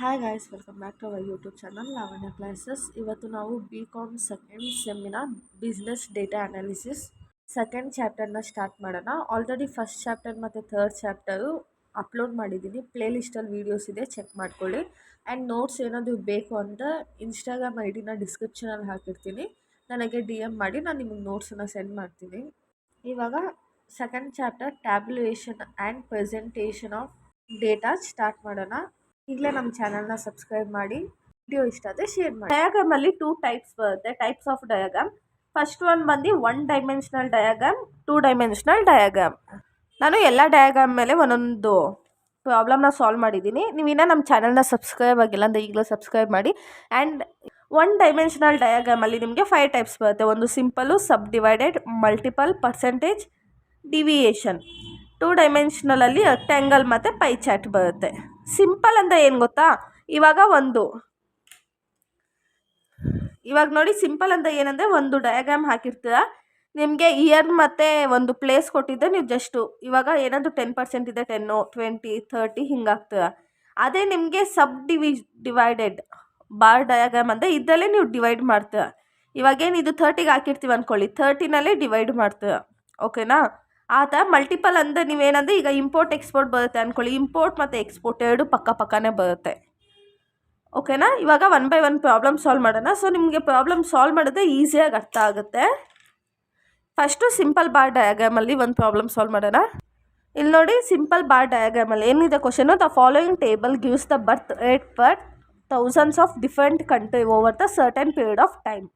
Hi guys, welcome back to our YouTube channel Lavanya classes. ಇವತ್ತು ನಾವು BCom second ಸೆಮ್ಮಿನ business data analysis second ಚಾಪ್ಟರ್ನ start ಮಾಡೋಣ. Already first chapter ಮತ್ತು third chapter upload ಮಾಡಿದ್ದೀನಿ. Play ಲಿಸ್ಟಲ್ಲಿ ವೀಡಿಯೋಸ್ ಇದೆ, ಚೆಕ್ ಮಾಡ್ಕೊಳ್ಳಿ. ಆ್ಯಂಡ್ ನೋಟ್ಸ್ ಏನಾದರೂ ಬೇಕು ಅಂತ ಇನ್ಸ್ಟಾಗ್ರಾಮ್ ಐ.ಡಿನ ಡಿಸ್ಕ್ರಿಪ್ಷನಲ್ಲಿ ಹಾಕಿರ್ತೀನಿ. ನನಗೆ DM ಮಾಡಿ, ನಾನು ನಿಮಗೆ ನೋಟ್ಸನ್ನು ಸೆಂಡ್ ಮಾಡ್ತೀನಿ. ಇವಾಗ second chapter tabulation and presentation of data start ಮಾಡೋಣ. ಈಗಲೇ ನಮ್ಮ ಚಾನಲ್ನ ಸಬ್ಸ್ಕ್ರೈಬ್ ಮಾಡಿ, ವಿಡಿಯೋ ಇಷ್ಟ ಆದರೆ ಶೇರ್ ಮಾಡಿ. ಡಯಾಗ್ರಾಮಲ್ಲಿ 2 ಟೈಪ್ಸ್ ಬರುತ್ತೆ, types of diagram. First one ಬಂದು 1 ಡೈಮೆನ್ಷನಲ್ ಡಯಾಗ್ರಾಮ್, 2 ಡೈಮೆನ್ಷನಲ್ ಡಯಾಗ್ರಾಮ್. ನಾನು ಎಲ್ಲ ಡಯಾಗ್ರಾಮ್ ಮೇಲೆ ಒಂದೊಂದು ಪ್ರಾಬ್ಲಮ್ನ ಸಾಲ್ವ್ ಮಾಡಿದ್ದೀನಿ. ನೀವಿನ್ನ ನಮ್ಮ ಚಾನಲ್ನ ಸಬ್ಸ್ಕ್ರೈಬ್ ಆಗಿಲ್ಲ ಅಂದರೆ ಈಗಲೂ ಸಬ್ಸ್ಕ್ರೈಬ್ ಮಾಡಿ. ಆ್ಯಂಡ್ 1 ಡೈಮೆನ್ಷನಲ್ ಡಯಾಗ್ರಾಮಲ್ಲಿ ನಿಮಗೆ 5 ಟೈಪ್ಸ್ ಬರುತ್ತೆ. ಒಂದು simple, subdivided, multiple, percentage, deviation. 2 ಡೈಮೆನ್ಷನಲಲ್ಲಿ ರೆಕ್ಟ್ಯಾಂಗಲ್ ಮತ್ತು ಪೈ ಚಾರ್ಟ್ ಬರುತ್ತೆ. ಸಿಂಪಲ್ ಅಂದರೆ ಏನು ಗೊತ್ತಾ, ಇವಾಗ ನೋಡಿ, ಸಿಂಪಲ್ ಅಂತ ಏನಂದರೆ ಒಂದು ಡಯಾಗ್ರಾಮ್ ಹಾಕಿರ್ತೀರ, ನಿಮಗೆ ಇಯರ್ ಮತ್ತು ಒಂದು ಪ್ಲೇಸ್ ಕೊಟ್ಟಿದ್ದೆ, ನೀವು ಜಸ್ಟು ಇವಾಗ ಏನಾದರೂ 10% ಇದೆ, 10, 20, 30 ಹಿಂಗಾಗ್ತೀರ. ಅದೇ ನಿಮಗೆ ಸಬ್ ಡಿವೈಡೆಡ್ ಬಾರ್ ಡಯಾಗ್ರಾಮ್ ಅಂದರೆ ಇದರಲ್ಲೇ ನೀವು ಡಿವೈಡ್ ಮಾಡ್ತೀರ. ಇವಾಗೇನು ಇದು 30ಗೆ ಹಾಕಿರ್ತೀವಿ ಅಂದ್ಕೊಳ್ಳಿ, 30ನಲ್ಲೇ ಡಿವೈಡ್ ಮಾಡ್ತೀರ. ಓಕೆನಾ? ಆ ಥರ ಮಲ್ಟಿಪಲ್ ಅಂದರೆ ನೀವೇನಂದರೆ ಈಗ ಇಂಪೋರ್ಟ್ ಎಕ್ಸ್ಪೋರ್ಟ್ ಬರುತ್ತೆ ಅಂದ್ಕೊಳ್ಳಿ, ಇಂಪೋರ್ಟ್ ಮತ್ತು ಎಕ್ಸ್ಪೋರ್ಟ್ ಎರಡು ಪಕ್ಕನೇ ಬರುತ್ತೆ. ಓಕೆನಾ? ಇವಾಗ 1 by 1 ಪ್ರಾಬ್ಲಮ್ ಸಾಲ್ವ್ ಮಾಡೋಣ. ಸೊ ನಿಮಗೆ ಪ್ರಾಬ್ಲಮ್ ಸಾಲ್ವ್ ಮಾಡಿದ್ರೆ ಈಸಿಯಾಗಿ ಅರ್ಥ ಆಗುತ್ತೆ. ಫಸ್ಟು ಸಿಂಪಲ್ ಬಾರ್ ಡಯಾಗ್ರಾಮಲ್ಲಿ ಒಂದು ಪ್ರಾಬ್ಲಮ್ ಸಾಲ್ವ್ ಮಾಡೋಣ. ಇಲ್ಲಿ ನೋಡಿ, ಸಿಂಪಲ್ ಬಾರ್ ಡಯಾಗ್ರಾಮಲ್ಲಿ ಏನಿದೆ question, the following table gives the birth rate per thousands of different country over the certain period of time.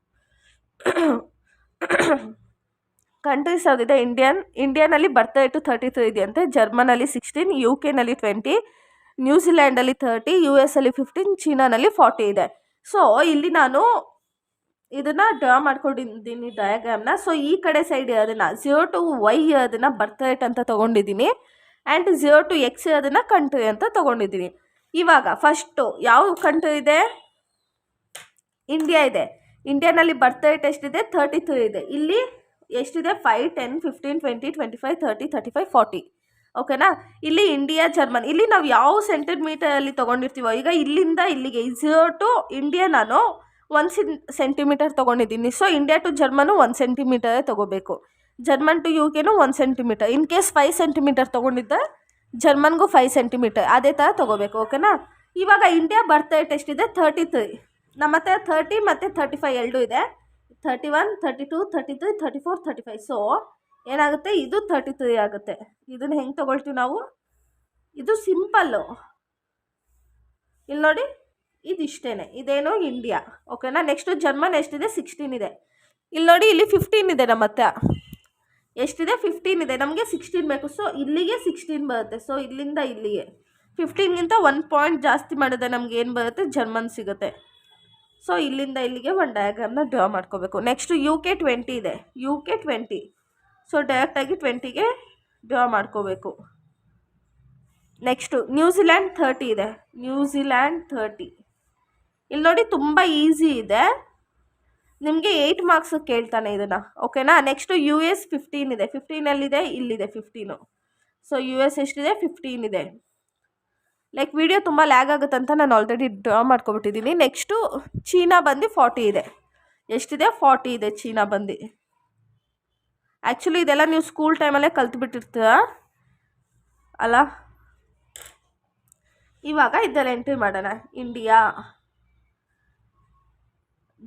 Countries ಯಾವುದಿದೆ, ಇಂಡಿಯಾನಲ್ಲಿ ಬರ್ತ್ ರೇಟು 33 ಇದೆಯಂತೆ, ಜರ್ಮನಲ್ಲಿ 16, UK-ನಲ್ಲಿ 20, ನ್ಯೂಜಿಲ್ಯಾಂಡಲ್ಲಿ 30, US-ಅಲ್ಲಿ 15, ಚೀನಾನಲ್ಲಿ 40 ಇದೆ. ಸೊ ಇಲ್ಲಿ ನಾನು ಇದನ್ನು ಡ್ರಾ ಮಾಡ್ಕೊಂಡಿದ್ದೀನಿ ಡಯಾಗ್ರಾಮ್ನ. ಸೊ ಈ ಕಡೆ ಸೈಡ್ ಅದನ್ನು 0 to Y ಅದನ್ನು ಬರ್ತ್ ರೇಟ್ ಅಂತ ತೊಗೊಂಡಿದ್ದೀನಿ, ಆ್ಯಂಡ್ 0 to X ಅದನ್ನು ಕಂಟ್ರಿ ಅಂತ ತೊಗೊಂಡಿದ್ದೀನಿ. ಇವಾಗ ಫಸ್ಟು ಯಾವ ಕಂಟ್ರಿ ಇದೆ, ಇಂಡಿಯಾ ಇದೆ. ಇಂಡಿಯಾನಲ್ಲಿ ಬರ್ತ್ ರೇಟ್ ಎಷ್ಟಿದೆ, 33 ಇದೆ. ಇಲ್ಲಿ ಎಷ್ಟಿದೆ, 5, 10, 15, 20, 25, 30, 35, 40. ಓಕೆನಾ? ಇಲ್ಲಿ ಇಂಡಿಯಾ, ಜರ್ಮನ್, ಇಲ್ಲಿ ನಾವು ಯಾವ ಸೆಂಟಿಮೀಟರಲ್ಲಿ ತೊಗೊಂಡಿರ್ತೀವೋ, ಈಗ ಇಲ್ಲಿಂದ ಇಲ್ಲಿಗೆ 0 to ಇಂಡಿಯಾ ನಾನು 1 ಸೆಂಟಿಮೀಟರ್ ತೊಗೊಂಡಿದ್ದೀನಿ. ಸೊ ಇಂಡಿಯಾ ಟು ಜರ್ಮನು 1 ಸೆಂಟಿಮೀಟರೇ ತೊಗೋಬೇಕು. ಜರ್ಮನ್ ಟು UK-ನೂ 1 ಸೆಂಟಿಮೀಟರ್. ಇನ್ ಕೇಸ್ 5 ಸೆಂಟಿಮೀಟರ್ ತೊಗೊಂಡಿದ್ದೆ, ಜರ್ಮನ್ಗೂ 5 ಸೆಂಟಿಮೀಟರ್, ಅದೇ ಥರ ತೊಗೋಬೇಕು. ಓಕೆನಾ? ಇವಾಗ ಇಂಡಿಯಾ ಬರ್ತ್ ರೇಟ್ ಎಷ್ಟಿದೆ, 33. ನಮ್ಮ ಹತ್ರ 30 ಮತ್ತು 35 ಎರಡೂ ಇದೆ. 31, 32, 33, 34, 35. ಸೊ ಏನಾಗುತ್ತೆ, ಇದು 33 ಆಗುತ್ತೆ. ಇದನ್ನು ಹೆಂಗೆ ತೊಗೊಳ್ತೀವಿ ನಾವು, ಇದು ಸಿಂಪಲ್ಲು. ಇಲ್ಲಿ ನೋಡಿ, ಇದಿಷ್ಟೇ, ಇದೇನು ಇಂಡಿಯಾ. ಓಕೆನಾ? ನೆಕ್ಸ್ಟು ಜರ್ಮನ್ ಎಷ್ಟಿದೆ, 16 ಇದೆ. ಇಲ್ಲಿ ನೋಡಿ, ಇಲ್ಲಿ 15 ಇದೆ. ನಮ್ಮ ಹತ್ರ ಎಷ್ಟಿದೆ, 15 ಇದೆ. ನಮಗೆ 16 ಬೇಕು. ಸೊ ಇಲ್ಲಿಗೆ 16 ಬರುತ್ತೆ. ಸೊ ಇಲ್ಲಿಂದ ಇಲ್ಲಿಗೆ 15ಗಿಂತ 1 ಪಾಯಿಂಟ್ ಜಾಸ್ತಿ ಮಾಡಿದ್ರೆ ನಮ್ಗೆ ಏನು ಬರುತ್ತೆ, ಜರ್ಮನ್ ಸಿಗುತ್ತೆ. ಸೊ ಇಲ್ಲಿಂದ ಇಲ್ಲಿಗೆ ಒಂದು ಡಯಾಗ್ರಾಮ್ನ ಡ್ರಾ ಮಾಡ್ಕೋಬೇಕು. ನೆಕ್ಸ್ಟು UK 20 ಇದೆ, UK 20. ಸೊ ಡೈರೆಕ್ಟಾಗಿ 20ಗೆ ಡ್ರಾ ಮಾಡ್ಕೋಬೇಕು. ನೆಕ್ಸ್ಟು ನ್ಯೂಜಿಲ್ಯಾಂಡ್ 30 ಇದೆ, ನ್ಯೂಜಿಲ್ಯಾಂಡ್ 30. ಇಲ್ಲಿ ನೋಡಿ, ತುಂಬ ಈಸಿ ಇದೆ, ನಿಮಗೆ 8 ಮಾರ್ಕ್ಸ್ ಕೇಳ್ತಾನೆ ಇದನ್ನು. ಓಕೆನಾ? ನೆಕ್ಸ್ಟು US 15 ಇದೆ. 15ಎಲ್ಲಿದೆ, ಇಲ್ಲಿದೆ 15. ಸೊ US ಎಷ್ಟಿದೆ, 15 ಇದೆ. ಲೈಕ್ ವಿಡಿಯೋ ತುಂಬ ಲ್ಯಾಗ್ ಆಗುತ್ತಂತ ನಾನು ಆಲ್ರೆಡಿ ಡ್ರಾ ಮಾಡ್ಕೊಬಿಟ್ಟಿದ್ದೀನಿ. ನೆಕ್ಸ್ಟು ಚೀನಾ ಬಂದು 40 ಇದೆ. ಎಷ್ಟಿದೆ, 40 ಇದೆ ಚೀನಾ ಬಂದು. ಆ್ಯಕ್ಚುಲಿ ಇದೆಲ್ಲ ನೀವು ಸ್ಕೂಲ್ ಟೈಮಲ್ಲೇ ಕಲ್ತ್ಬಿಟ್ಟಿರ್ತೀರ ಅಲ್ಲ. ಇವಾಗ ಇದೆಲ್ಲ ಎಂಟ್ರಿ ಮಾಡೋಣ. ಇಂಡಿಯಾ,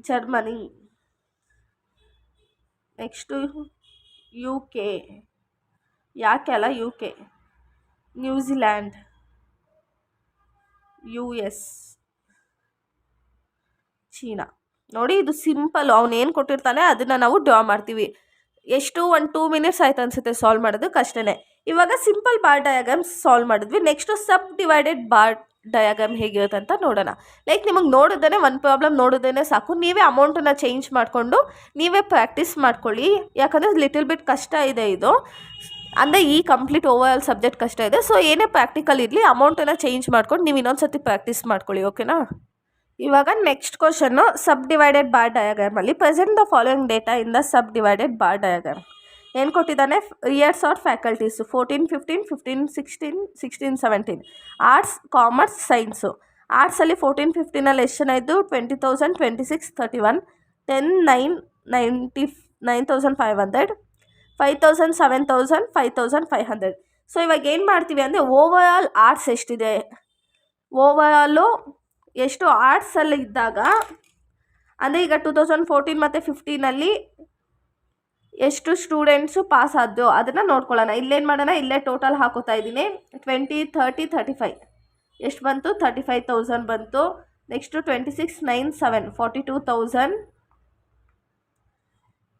ಜರ್ಮನಿ, ನೆಕ್ಸ್ಟು UK, ಯಾಕೆ ಅಲ್ಲ UK, ನ್ಯೂಜಿಲ್ಯಾಂಡ್, US, ಚೀನಾ. ನೋಡಿ, ಇದು ಸಿಂಪಲ್ಲು. ಅವನೇನು ಕೊಟ್ಟಿರ್ತಾನೆ ಅದನ್ನು ನಾವು ಡ್ರಾ ಮಾಡ್ತೀವಿ. ಎಷ್ಟು 1-2 ಮಿನಿಟ್ಸ್ ಆಯ್ತು ಅನಿಸುತ್ತೆ ಸಾಲ್ವ್ ಮಾಡೋದಕ್ಕೆ, ಅಷ್ಟೇ. ಇವಾಗ ಸಿಂಪಲ್ ಬಾರ್ ಡಯಾಗ್ರಾಮ್ ಸಾಲ್ವ್ ಮಾಡಿದ್ವಿ. ನೆಕ್ಸ್ಟು ಸಬ್ ಡಿವೈಡೆಡ್ ಬಾರ್ ಡಯಾಗ್ರಾಮ್ ಹೇಗಿರುತ್ತೆ ಅಂತ ನೋಡೋಣ. ಲೈಕ್ ನಿಮಗೆ ನೋಡಿದ್ರೆ ಒಂದು ಪ್ರಾಬ್ಲಮ್ ನೋಡಿದ್ರೆ ಸಾಕು, ನೀವೇ ಅಮೌಂಟನ್ನು ಚೇಂಜ್ ಮಾಡಿಕೊಂಡು ನೀವೇ ಪ್ರಾಕ್ಟೀಸ್ ಮಾಡ್ಕೊಳ್ಳಿ. ಯಾಕಂದರೆ ಲಿಟಲ್ ಬಿಟ್ ಕಷ್ಟ ಇದೆ ಇದು, ಅಂದರೆ ಈ ಕಂಪ್ಲೀಟ್ ಓವರ್ ಸಬ್ಜೆಕ್ಟ್ ಕಷ್ಟ ಇದೆ. ಸೊ ಏನೇ ಪ್ರಾಕ್ಟಿಕಲ್ ಇರಲಿ, ಅಮೌಂಟನ್ನು ಚೇಂಜ್ ಮಾಡ್ಕೊಂಡು ನೀವು ಇನ್ನೊಂದು ಸರ್ತಿ ಪ್ರಾಕ್ಟೀಸ್ ಮಾಡ್ಕೊಳ್ಳಿ. ಓಕೆನಾ? ಇವಾಗ next question, subdivided bar ಡಯಾಗ್ರಾಮಲ್ಲಿ present the following data in the subdivided bar diagram. ಏನು ಕೊಟ್ಟಿದ್ದಾನೆ, years are faculties 14, 15, 15, 16, 16, 17. Arts, commerce, science. ಆರ್ಟ್ಸಲ್ಲಿ 14-15 ಎಷ್ಟು ಜನ ಇದ್ದು 20,000, 26, 31, 10, 9, 9,500, 5,000, 7,000, 5,500. ಸೊ ಇವಾಗ ಏನು ಮಾಡ್ತೀವಿ ಅಂದರೆ ಓವರಾಲ್ ಆರ್ಟ್ಸ್ ಎಷ್ಟಿದೆ, ಓವರಾಲು ಎಷ್ಟು ಆರ್ಟ್ಸಲ್ಲಿ ಇದ್ದಾಗ ಅಂದರೆ ಈಗ 2014 ಮತ್ತು 15 ಎಷ್ಟು ಸ್ಟೂಡೆಂಟ್ಸು ಪಾಸ್ ಆದ್ದು ಅದನ್ನು ನೋಡ್ಕೊಳ್ಳೋಣ. ಇಲ್ಲೇನು ಮಾಡೋಣ, ಇಲ್ಲೇ ಟೋಟಲ್ ಹಾಕೋತಾ ಇದ್ದೀನಿ. 20, 30, 35 ಎಷ್ಟು ಬಂತು, 35,000 ಬಂತು. ನೆಕ್ಸ್ಟು 26, 9, 7, 42,000,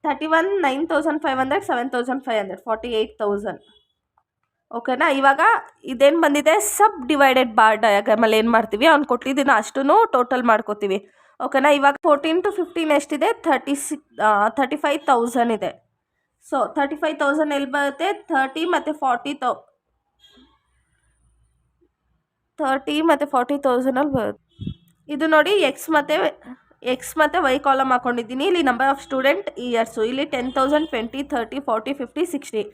31, 9,500, 7,500, 48,000. ಓಕೆನಾ. ಇವಾಗ ಇದೇನು ಬಂದಿದೆ, ಸಬ್ ಡಿವೈಡೆಡ್ ಬಾರ್ ಡಯಾಗ್ರಾಮಲ್ಲಿ ಏನು ಮಾಡ್ತೀವಿ, ಅವ್ನು ಕೊಟ್ಟಿದ್ದೀನಿ ಅಷ್ಟೂ ಟೋಟಲ್ ಮಾಡ್ಕೋತೀವಿ. ಓಕೆನಾ. ಇವಾಗ 14 to 15 ಎಷ್ಟಿದೆ, 35,000 ಇದೆ. ಸೊ 35,000 ಎಲ್ಲಿ ಬರುತ್ತೆ, 30 ಮತ್ತು 40,000 ಬರುತ್ತೆ. ಇದು ನೋಡಿ ಎಕ್ಸ್ ಮತ್ತು ವೈ ಕಾಲಮ್ ಹಾಕೊಂಡಿದ್ದೀನಿ. ಇಲ್ಲಿ ನಂಬರ್ ಆಫ್ ಸ್ಟೂಡೆಂಟ್ ಇಯರ್ಸು, ಇಲ್ಲಿ 10,000, 20, 30, 40, 50, 60.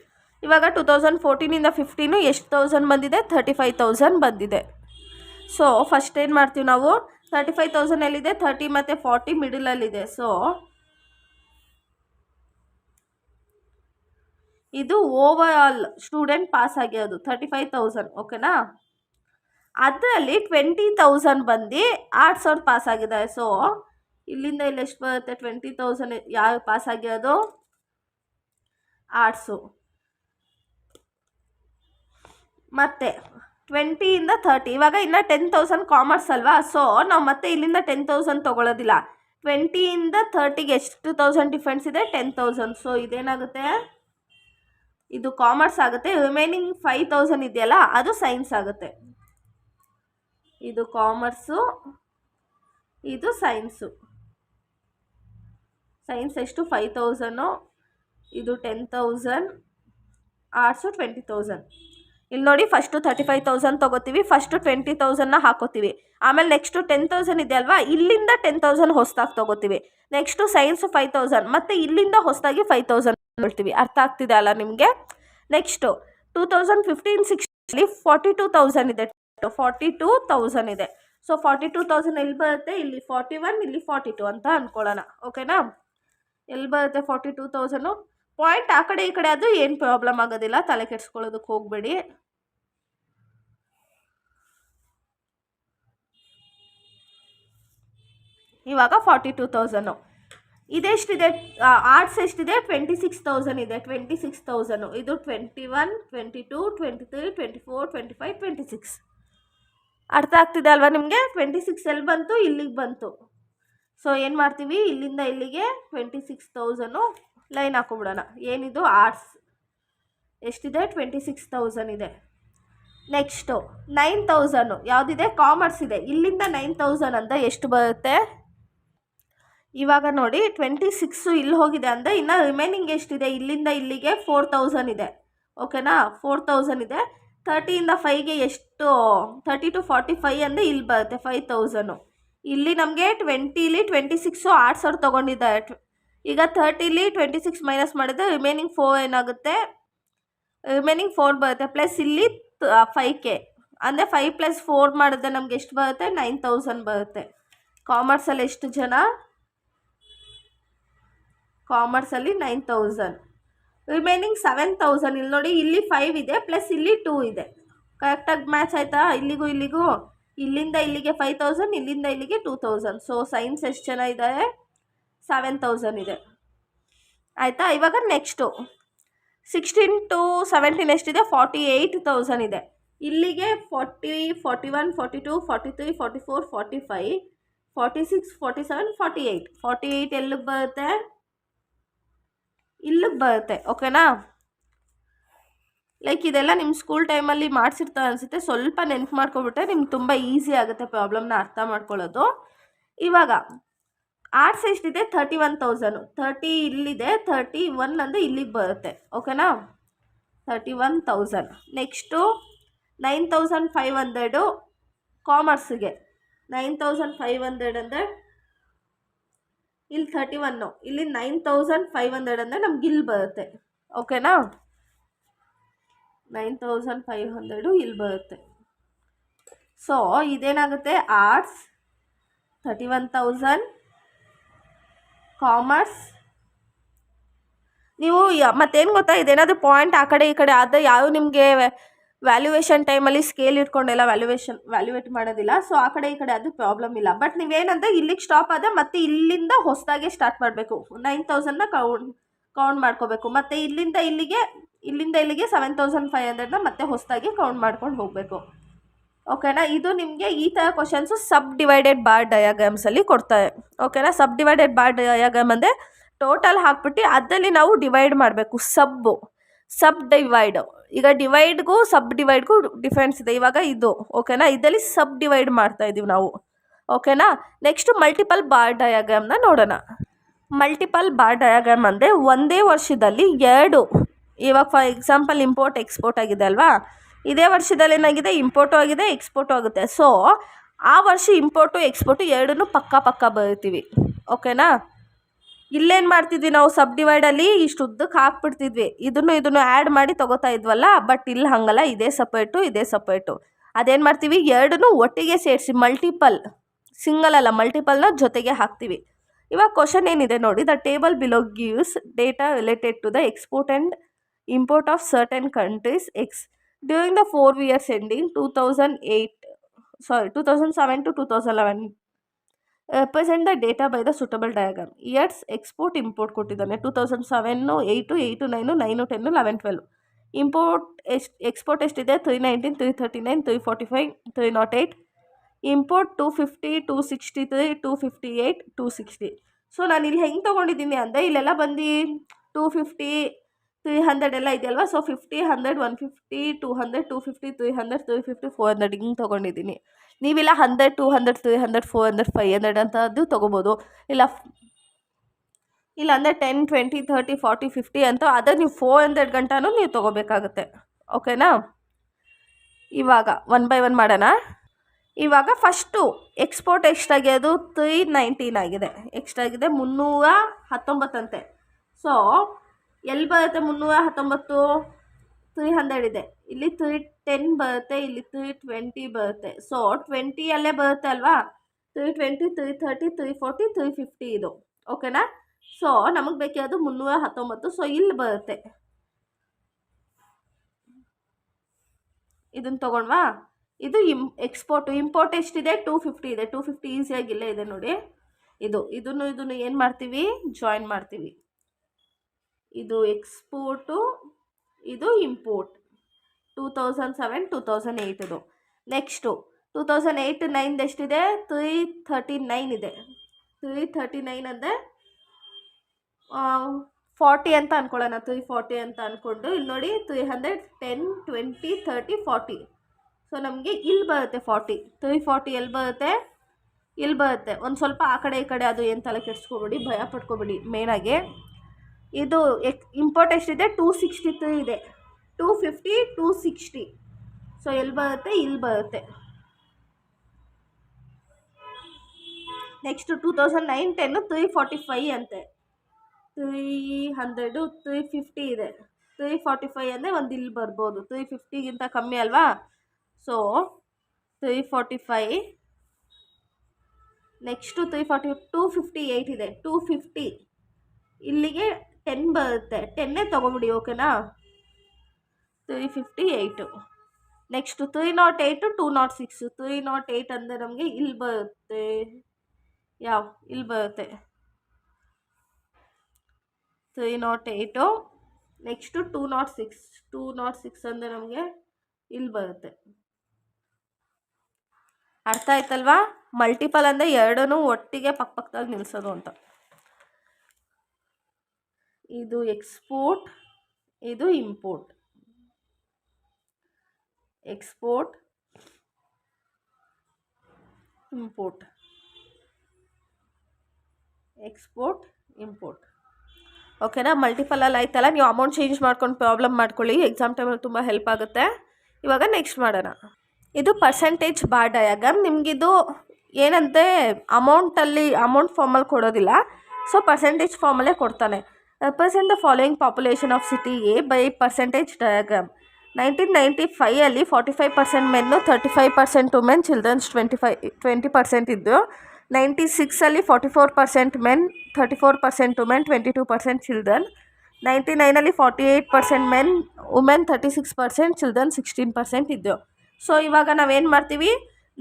ಇವಾಗ 2014 15 ಎಷ್ಟು 1000 ಬಂದಿದೆ, 35,000 ಬಂದಿದೆ. ಸೊ ಫಸ್ಟ್ ಏನು ಮಾಡ್ತೀವಿ ನಾವು, 35,000 ಎಲ್ಲಿದೆ, 30 ಮತ್ತು 40 ಮಿಡಲಲ್ಲಿದೆ. ಸೊ ಇದು ಓವರ್ ಆಲ್ ಸ್ಟೂಡೆಂಟ್ ಪಾಸ್ ಆಗಿರೋದು 35,000. ಓಕೆನಾ. ಅದರಲ್ಲಿ 20,000 ಬಂದು ಆರ್ಟ್ಸ್ ಅವ್ರು ಪಾಸ್ ಆಗಿದ್ದಾರೆ. ಸೊ ಇಲ್ಲಿಂದ ಇಲ್ಲಿ ಎಷ್ಟು ಬರುತ್ತೆ, 20,000 ಯಾವ ಪಾಸ್ ಆಗಿರೋದು, ಆರ್ಟ್ಸು. ಮತ್ತು 20ಇಂದ 30 ಇವಾಗ ಇನ್ನು 10,000 ಕಾಮರ್ಸ್ ಅಲ್ವಾ. ಸೊ ನಾವು ಮತ್ತೆ ಇಲ್ಲಿಂದ 10,000 ತೊಗೊಳ್ಳೋದಿಲ್ಲ. 20ಇಂದ 30ಗೆ ಎಷ್ಟು 1000 ಡಿಫ್ರೆನ್ಸ್ ಇದೆ, 10,000. ಸೊ ಇದೇನಾಗುತ್ತೆ, ಇದು ಕಾಮರ್ಸ್ ಆಗುತ್ತೆ. ರಿಮೈನಿಂಗ್ 5,000 ಇದೆಯಲ್ಲ ಅದು ಸೈನ್ಸ್ ಆಗುತ್ತೆ. ಇದು ಕಾಮರ್ಸು, ಇದು ಸೈನ್ಸು. ಸೈನ್ಸ್ ಎಷ್ಟು 5,000, ಇದು 10,000, ಆರ್ಟ್ಸು 20,000. ಇಲ್ಲಿ ನೋಡಿ ಫಸ್ಟು 35,000 ತೊಗೋತೀವಿ, ಫಸ್ಟು 20,000ನ ಹಾಕೋತೀವಿ. ಆಮೇಲೆ ನೆಕ್ಸ್ಟು 10,000 ಇದೆ ಅಲ್ವಾ, ಇಲ್ಲಿಂದ 10,000 ಹೊಸದಾಗಿ ತೊಗೋತೀವಿ. ನೆಕ್ಸ್ಟು ಸೈನ್ಸು 5,000, ಮತ್ತು ಇಲ್ಲಿಂದ ಹೊಸದಾಗಿ 5,000 ಹೇಳ್ತೀವಿ. ಅರ್ಥ ಆಗ್ತಿದೆ ಅಲ್ಲ ನಿಮಗೆ. ನೆಕ್ಸ್ಟು 2015-16 42,000 ಇದೆ, 42,000 ಇದೆ. ಸೊ 42,000 ಎಲ್ಲಿ ಬರುತ್ತೆ, ಇಲ್ಲಿ 41, ಇಲ್ಲಿ 42 ಅಂತ ಅಂದ್ಕೊಳ್ಳೋಣ. ಓಕೆನಾ. ಎಲ್ಲಿ ಬರುತ್ತೆ 42,000, ಪಾಯಿಂಟ್ ಆ ಕಡೆ ಈ ಕಡೆ ಅದು ಏನು ಪ್ರಾಬ್ಲಮ್ ಆಗೋದಿಲ್ಲ, ತಲೆ ಕೆಡಿಸ್ಕೊಳ್ಳೋದಕ್ಕೆ ಹೋಗಬೇಡಿ. ಇವಾಗ 42,000 ಇದೆಷ್ಟಿದೆ, ಆರ್ಟ್ಸ್ ಎಷ್ಟಿದೆ, 26,000 ಇದೆ. 26,000 ಇದು 21, 22, 23, 24, 25, 26. ಅರ್ಥ ಆಗ್ತಿದೆ ಅಲ್ವಾ ನಿಮಗೆ. 26 ಎಲ್ಲಿ ಬಂತು, ಇಲ್ಲಿಗೆ ಬಂತು. ಸೊ ಏನು ಮಾಡ್ತೀವಿ, ಇಲ್ಲಿಂದ ಇಲ್ಲಿಗೆ 26,000 ಲೈನ್ ಹಾಕೊಬಿಡೋಣ. ಏನಿದು ಆರ್ಟ್ಸ್ ಎಷ್ಟಿದೆ, 26,000 ಇದೆ. ನೆಕ್ಸ್ಟು 9,000 ಯಾವುದಿದೆ, ಕಾಮರ್ಸ್ ಇದೆ. ಇಲ್ಲಿಂದ 9,000 ಅಂತ ಎಷ್ಟು ಬರುತ್ತೆ, ಇವಾಗ ನೋಡಿ 26 ಇಲ್ಲಿ ಹೋಗಿದೆ ಅಂದರೆ ಇನ್ನು ರಿಮೈನಿಂಗ್ ಎಷ್ಟಿದೆ, ಇಲ್ಲಿಂದ ಇಲ್ಲಿಗೆ 4,000 ಇದೆ. ಓಕೆನಾ. 4,000 ಇದೆ. 30ಇಂದ 5ಗೆ ಎಷ್ಟು, 30 to 45 ಅಂದರೆ ಇಲ್ಲಿ ಬರುತ್ತೆ 5,000. ಇಲ್ಲಿ ನಮಗೆ 20ಲಿ 26 ಆರ್ಟ್ಸ್ ಅವ್ರು ತೊಗೊಂಡಿದ್ದಾರೆ. ಈಗ 30ಲಿ 26 ಮೈನಸ್ ಮಾಡಿದ್ರೆ ರಿಮೈನಿಂಗ್ 4 ಏನಾಗುತ್ತೆ, ರಿಮೈನಿಂಗ್ 4 ಬರುತ್ತೆ. ಪ್ಲಸ್ ಇಲ್ಲಿ 5K ಅಂದರೆ 5 + 4 ಮಾಡಿದ್ರೆ ನಮ್ಗೆ ಎಷ್ಟು ಬರುತ್ತೆ, 9,000 ಬರುತ್ತೆ. ಕಾಮರ್ಸಲ್ಲಿ ಎಷ್ಟು ಜನ, ಕಾಮರ್ಸಲ್ಲಿ 9,000. ರಿಮೈನಿಂಗ್ 7,000 ಇಲ್ಲಿ ನೋಡಿ, ಇಲ್ಲಿ 5 ಇದೆ ಪ್ಲಸ್ ಇಲ್ಲಿ 2 ಇದೆ. ಕರೆಕ್ಟಾಗಿ ಮ್ಯಾಚ್ ಆಯಿತಾ, ಇಲ್ಲಿಗೂ ಇಲ್ಲಿಗೂ. ಇಲ್ಲಿಂದ ಇಲ್ಲಿಗೆ 5,000, ಇಲ್ಲಿಂದ ಇಲ್ಲಿಗೆ 2,000. ಸೊ ಸೈನ್ಸ್ ಎಷ್ಟು ಜನ ಇದ್ದಾರೆ, 7,000 ಇದೆ. ಆಯಿತಾ. ಇವಾಗ ನೆಕ್ಸ್ಟು 16 to 17 ಎಷ್ಟಿದೆ, 48,000 ಇದೆ. ಇಲ್ಲಿಗೆ 40, 41, 42, 43, 44, 45, 46, 47, 48. 48 ಎಲ್ಲಿಗೆ ಬರುತ್ತೆ, ಇಲ್ಲಿಗೆ ಬರುತ್ತೆ. ಓಕೆನಾ. ಲೈಕ್ ಇದೆಲ್ಲ ನಿಮ್ಮ ಸ್ಕೂಲ್ ಟೈಮಲ್ಲಿ ಮಾಡಿಸಿರ್ತಾರೆ ಅನಿಸುತ್ತೆ. ಸ್ವಲ್ಪ ನೆನ್ಪು ಮಾಡ್ಕೊಬಿಟ್ರೆ ನಿಮ್ಗೆ ತುಂಬ ಈಸಿ ಆಗುತ್ತೆ ಪ್ರಾಬ್ಲಮ್ನ ಅರ್ಥ ಮಾಡ್ಕೊಳ್ಳೋದು. ಇವಾಗ ಆರ್ಟ್ಸ್ ಎಷ್ಟಿದೆ, 31,000. 30 ಇಲ್ಲಿದೆ, 31 ಅಂದರೆ ಇಲ್ಲಿಗೆ ಬರುತ್ತೆ. ಓಕೆನಾ. 31,000. ನೆಕ್ಸ್ಟು 9,500 ಕಾಮರ್ಸಿಗೆ. 9,500 ಅಂದರೆ ಇಲ್ಲಿ 31, ಇಲ್ಲಿ 9,500 ಅಂದರೆ ನಮ್ಗೆ ಇಲ್ಲಿ ಬರುತ್ತೆ. ಓಕೆನಾ. 9,500 ಇಲ್ಲಿ ಬರುತ್ತೆ. ಸೊ ಇದೇನಾಗುತ್ತೆ, ಆರ್ಟ್ಸ್ 31,000, ಕಾಮರ್ಸ್. ನೀವು ಮತ್ತೇನು ಗೊತ್ತಾ, ಇದೇನಾದರೂ ಪಾಯಿಂಟ್ ಆ ಕಡೆ ಈ ಕಡೆ ಆದರೆ ಯಾವ ನಿಮಗೆ ವ್ಯಾಲ್ಯೂಯೇಷನ್ ಟೈಮಲ್ಲಿ ಸ್ಕೇಲ್ ಇಟ್ಕೊಂಡೆಲ್ಲ ವ್ಯಾಲ್ಯೂಯೇಟ್ ಮಾಡೋದಿಲ್ಲ. ಸೊ ಆ ಕಡೆ ಈ ಕಡೆ ಅದು ಪ್ರಾಬ್ಲಮ್ ಇಲ್ಲ. ಬಟ್ ನೀವೇನಂದರೆ ಇಲ್ಲಿಗೆ ಸ್ಟಾಪ್ ಆದರೆ ಮತ್ತೆ ಇಲ್ಲಿಂದ ಹೊಸದಾಗೆ ಸ್ಟಾರ್ಟ್ ಮಾಡಬೇಕು. 9,000ನ ಕೌಂಟ್ ಮಾಡ್ಕೋಬೇಕು. ಮತ್ತು ಇಲ್ಲಿಂದ ಇಲ್ಲಿಗೆ 7,500ನ ಮತ್ತೆ ಹೊಸದಾಗಿ ಕೌಂಟ್ ಮಾಡ್ಕೊಂಡು ಹೋಗಬೇಕು. ಓಕೆನಾ. ಇದು ನಿಮಗೆ ಈ ಥರ ಕ್ವಶನ್ಸು ಸಬ್ ಡಿವೈಡೆಡ್ ಬಾರ್ ಡಯಾಗ್ರಾಮ್ಸಲ್ಲಿ ಕೊಡ್ತಾರೆ. ಓಕೆನಾ. ಸಬ್ ಡಿವೈಡೆಡ್ ಬಾರ್ ಡಯಾಗ್ರಾಮ್ ಅಂದರೆ ಟೋಟಲ್ ಹಾಕ್ಬಿಟ್ಟು ಅದರಲ್ಲಿ ನಾವು ಡಿವೈಡ್ ಮಾಡಬೇಕು. ಸಬ್ ಡಿವೈಡ್. ಈಗ ಡಿವೈಡ್ಗೂ ಸಬ್ ಡಿವೈಡ್ಗೂ ಡಿಫ್ರೆನ್ಸ್ ಇದೆ. ಇವಾಗ ಇದು ಓಕೆನಾ, ಇದರಲ್ಲಿ ಸಬ್ ಡಿವೈಡ್ ಮಾಡ್ತಾ ಇದ್ದೀವಿ ನಾವು. ಓಕೆನಾ. ನೆಕ್ಸ್ಟು ಮಲ್ಟಿಪಲ್ ಬಾರ್ ಡಯಾಗ್ರಾಮ್ನ ನೋಡೋಣ. ಮಲ್ಟಿಪಲ್ ಬಾರ್ ಡಯಾಗ್ರಾಮ್ ಅಂದರೆ ಒಂದೇ ವರ್ಷದಲ್ಲಿ ಎರಡು, ಇವಾಗ ಫಾರ್ ಎಕ್ಸಾಂಪಲ್ ಇಂಪೋರ್ಟ್ ಎಕ್ಸ್ಪೋರ್ಟ್ ಆಗಿದೆ ಅಲ್ವಾ, ಇದೇ ವರ್ಷದಲ್ಲಿ ಏನಾಗಿದೆ, ಇಂಪೋರ್ಟು ಆಗಿದೆ, ಎಕ್ಸ್ಪೋರ್ಟು ಆಗುತ್ತೆ. ಸೊ ಆ ವರ್ಷ ಇಂಪೋರ್ಟು ಎಕ್ಸ್ಪೋರ್ಟು ಎರಡನ್ನೂ ಪಕ್ಕ ಬರೀತೀವಿ. ಓಕೆನಾ. ಇಲ್ಲೇನು ಮಾಡ್ತಿದ್ವಿ ನಾವು, ಸಬ್ ಡಿವೈಡಲ್ಲಿ ಇಷ್ಟು ಉದ್ದಕ್ಕೆ ಹಾಕ್ಬಿಡ್ತಿದ್ವಿ, ಇದನ್ನು ಆ್ಯಡ್ ಮಾಡಿ ತೊಗೋತಾ ಇದ್ವಲ್ಲ. ಬಟ್ ಇಲ್ಲಿ ಹಾಗಲ್ಲ, ಇದೇ ಸಪ್ರೇಟು. ಅದೇನು ಮಾಡ್ತೀವಿ, ಎರಡನ್ನೂ ಒಟ್ಟಿಗೆ ಸೇರಿಸಿ ಸಿಂಗಲ್ ಅಲ್ಲ ಮಲ್ಟಿಪಲ್ನ ಜೊತೆಗೆ ಹಾಕ್ತೀವಿ. ಇವಾಗ ಕ್ವಶನ್ ಏನಿದೆ ನೋಡಿ, the table below gives data related to the export and import of certain countries during the 4 years ending 2007 to 2011. Represent the data by the suitable diagram. Years export import ಕೊಟ್ಟಿದ್ದಾನೆ. 2007, 8, 8, 9, 9, 10, 11, 12. Import export ಎಷ್ಟಿದೆ, 319, 339, 345, 308. Import 250, 263, 258, 260. So ನಾನು ಇಲ್ಲಿ ಹೆಂಗೆ ತೊಗೊಂಡಿದ್ದೀನಿ ಅಂದರೆ, ಇಲ್ಲೆಲ್ಲ ಬಂದು 250, 300 ಎಲ್ಲ ಇದೆಯಲ್ವಾ. ಸೊ 50, 100, 150, 200, 250, 300, 350, 400 ಹಿಂಗೆ ತೊಗೊಂಡಿದ್ದೀನಿ. ನೀವಿಲ್ಲ 100, 200, 300, 400, 500 ಅಂತದ್ದು ತೊಗೋಬೋದು. ಇಲ್ಲ ಅಂದರೆ 10, 20, 30, 40, 50 ಅಂತ ಅದೇ ನೀವು 400 ಗಂಟನೂ ನೀವು ತೊಗೋಬೇಕಾಗುತ್ತೆ. ಓಕೆನಾ. ಇವಾಗ 1 by 1 ಮಾಡೋಣ. ಇವಾಗ ಫಸ್ಟು ಎಕ್ಸ್ಪೋರ್ಟ್ ಎಷ್ಟಾಗಿದೆ, 319 ಆಗಿದೆ. ಎಷ್ಟಾಗಿದೆ, 319 ಅಂತೆ. ಸೊ ಎಲ್ಲಿ ಬರುತ್ತೆ 319, 300 ಇದೆ. ಇಲ್ಲಿ 310 ಬರುತ್ತೆ, ಇಲ್ಲಿ 320 ಬರುತ್ತೆ. ಸೊ 20ಯಲ್ಲೇ ಬರುತ್ತೆ ಅಲ್ವಾ. 320, 330, 340, 350 ಇದು. ಓಕೆನಾ. ಸೊ ನಮಗೆ ಬೇಕಿರೋದು 319. ಸೊ ಇಲ್ಲಿ ಬರುತ್ತೆ, ಇದನ್ನು ತೊಗೊಂಡ್ವಾ. ಇದು ಇಂಪೋರ್ಟ್ ಎಷ್ಟಿದೆ, 250 ಇದೆ. 250 ಈಸಿಯಾಗಿ ಇಲ್ಲೇ ಇದೆ ನೋಡಿ. ಇದನ್ನು ಏನು ಮಾಡ್ತೀವಿ, ಜಾಯಿನ್ ಮಾಡ್ತೀವಿ. ಇದು ಎಕ್ಸ್ಪೋರ್ಟು, ಇದು ಇಂಪೋರ್ಟ್. 2007, 2008 ಇದು. ನೆಕ್ಸ್ಟು 2008, 9 ಎಷ್ಟಿದೆ, 339 ಇದೆ. 339 ಅಂದರೆ 40 ಅಂತ ಅಂದ್ಕೊಳ್ಳೋಣ. 340 ಅಂತ ಅಂದ್ಕೊಂಡು ಇಲ್ಲಿ ನೋಡಿ, 300, 10, 20, 30, 40. ಸೊ ನಮಗೆ ಇಲ್ಲಿ ಬರುತ್ತೆ 40. 340 ಎಲ್ಲಿ ಬರುತ್ತೆ, ಇಲ್ಲಿ ಬರುತ್ತೆ. ಒಂದು ಸ್ವಲ್ಪ ಆ ಕಡೆ ಈ ಕಡೆ ಅದು ಏನು ತಲೆ ಕೆಡಿಸ್ಕೊಬೇಡಿ, ಭಯ ಪಡ್ಕೊಬೇಡಿ. ಮೇನಾಗಿ ಇದು ಇಂಪೋರ್ಟ್ ಎಷ್ಟಿದೆ, 263 ಇದೆ. 250, 260. ಸೊ ಎಲ್ಲಿ ಬರುತ್ತೆ, ಇಲ್ಲಿ ಬರುತ್ತೆ. ನೆಕ್ಸ್ಟು 2009, 10, 345 ಅಂತೆ. 300, 350 ಇದೆ. 345 ಅಂದರೆ ಒಂದು ಇಲ್ಲಿ ಬರ್ಬೋದು. 350ಗಿಂತ ಕಮ್ಮಿ ಅಲ್ವಾ. ಸೊ 345. ನೆಕ್ಸ್ಟು 340, 258 ಇದೆ. 250 ಇಲ್ಲಿಗೆ 10 ಬರುತ್ತೆ. 10 ತೊಗೊಬಿಡಿ. ಓಕೆನಾ. 358. ನೆಕ್ಸ್ಟು 308, 206. 308 ಅಂದರೆ ನಮಗೆ ಇಲ್ಲಿ ಬರುತ್ತೆ. ಇಲ್ಲಿ ಬರುತ್ತೆ 308. ನೆಕ್ಸ್ಟು 206. 206 ಅಂದರೆ ನಮಗೆ ಇಲ್ಲಿ ಬರುತ್ತೆ. ಅರ್ಥ ಆಯ್ತಲ್ವಾ. ಮಲ್ಟಿಪಲ್ ಅಂದರೆ ಎರಡನ್ನೂ ಒಟ್ಟಿಗೆ ಪಕ್ಕದಲ್ಲಿ ನಿಲ್ಲಿಸೋದು ಅಂತ. ಇದು ಎಕ್ಸ್ಪೋರ್ಟ್, ಇದು import. Export, import, export, import. ಓಕೆನಾ. ಮಲ್ಟಿಪಲಲ್ಲಿ ಆಯ್ತಲ್ಲ. ನೀವು ಅಮೌಂಟ್ ಚೇಂಜ್ ಮಾಡ್ಕೊಂಡು ಪ್ರಾಬ್ಲಮ್ ಮಾಡ್ಕೊಳ್ಳಿ, ಎಕ್ಸಾಮ್ ಟೈಮಲ್ಲಿ ತುಂಬ ಹೆಲ್ಪ್ ಆಗುತ್ತೆ. ಇವಾಗ ನೆಕ್ಸ್ಟ್ ಮಾಡೋಣ. ಇದು ಪರ್ಸೆಂಟೇಜ್ ಬಾರ್ ಡಯಾಗ್ರಾಮ್. ನಿಮಗಿದು ಏನಂತೆ, ಅಮೌಂಟ್ ಫಾರ್ಮಲ್ಲಿ ಕೊಡೋದಿಲ್ಲ. ಸೊ ಪರ್ಸೆಂಟೇಜ್ ಫಾರ್ಮಲ್ಲೇ ಕೊಡ್ತಾನೆ. Represent the following population of city A by percentage diagram. 1995 45% men, 35% women, childrens 20% ಇದ್ದು. 96 44% men, 34% women, 22% children. 99 48% men, women 36%, children 16% ಇದ್ದು. ಸೊ ಇವಾಗ ನಾವೇನು ಮಾಡ್ತೀವಿ,